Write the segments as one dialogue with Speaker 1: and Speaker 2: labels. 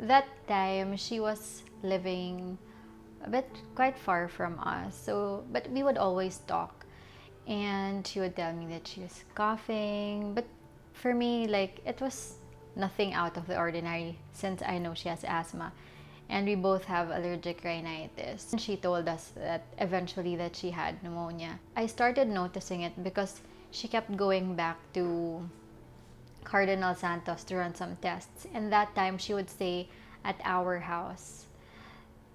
Speaker 1: That time, she was living a bit quite far from us. So, but we would always talk, and she would tell me that she was coughing. But for me, like, it was nothing out of the ordinary since I know she has asthma, and we both have allergic rhinitis. And she told us that eventually that she had pneumonia. I started noticing it because she kept going back to Cardinal Santos to run some tests, and that time she would stay at our house.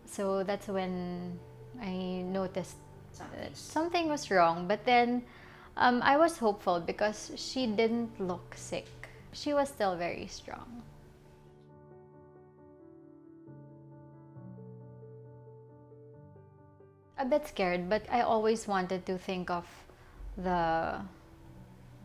Speaker 1: So that's when I noticed that something was wrong. But then I was hopeful because she didn't look sick. She was still very strong. A bit scared, but I always wanted to think of the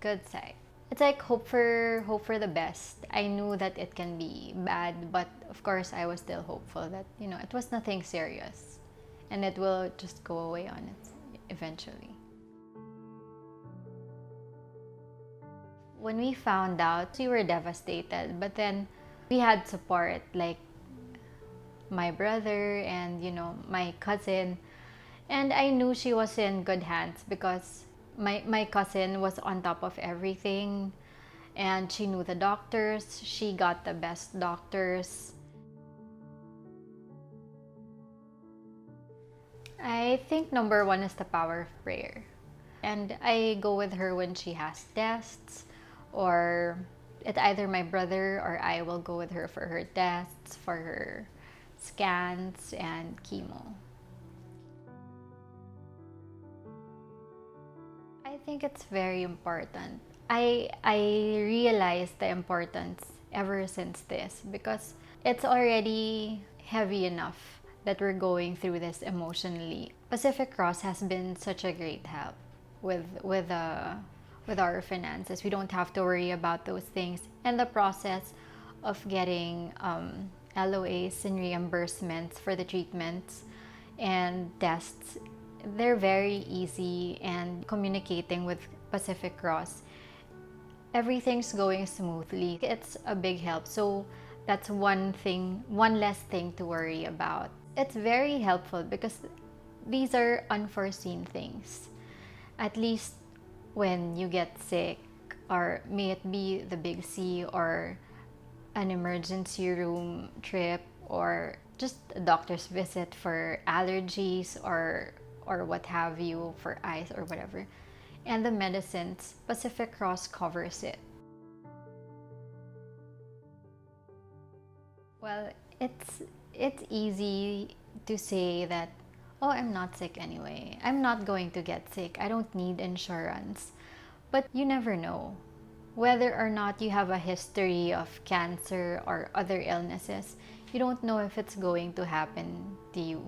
Speaker 1: good side. It's like hope for the best. I knew that it can be bad, but of course I was still hopeful that, it was nothing serious and it will just go away on it eventually. When we found out, we were devastated, but then we had support like my brother and my cousin, and I knew she was in good hands because my cousin was on top of everything, and she knew the doctors. She got the best doctors. I think number one is the power of prayer. And I go with her when she has tests, or it's either my brother or I will go with her for her tests, for her scans, and chemo. I think it's very important. I realized the importance ever since this because it's already heavy enough that we're going through this emotionally. Pacific Cross has been such a great help with our finances. We don't have to worry about those things, and the process of getting LOAs and reimbursements for the treatments and tests, they're very easy, and communicating with Pacific Cross, everything's going smoothly. It's a big help. So that's one less thing to worry about. It's very helpful because these are unforeseen things. At least when you get sick, or may it be the big C or an emergency room trip or just a doctor's visit for allergies or what have you, for eyes or whatever, and the medicines, Pacific Cross covers it. Well, it's easy to say that, oh, I'm not sick anyway. I'm not going to get sick. I don't need insurance. But you never know. Whether or not you have a history of cancer or other illnesses, you don't know if it's going to happen to you.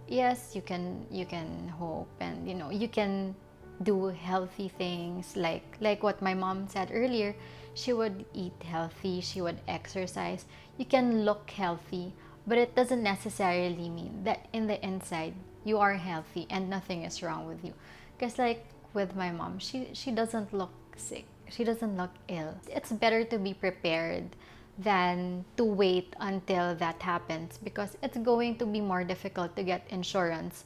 Speaker 1: Yes, you can hope, and you can do healthy things like what my mom said earlier. She would eat healthy, she would exercise. You can look healthy, but it doesn't necessarily mean that in the inside you are healthy and nothing is wrong with you. Because like with my mom, she doesn't look sick, she doesn't look ill. It's better to be prepared than to wait until that happens, because it's going to be more difficult to get insurance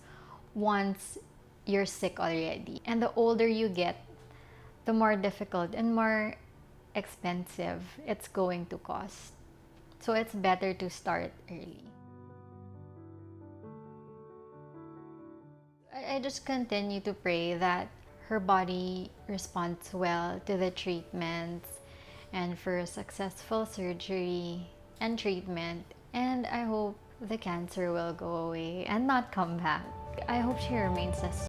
Speaker 1: once you're sick already. And the older you get, the more difficult and more expensive it's going to cost. So it's better to start early. I just continue to pray that her body responds well to the treatments and for a successful surgery and treatment. And I hope the cancer will go away and not come back. I hope she remains as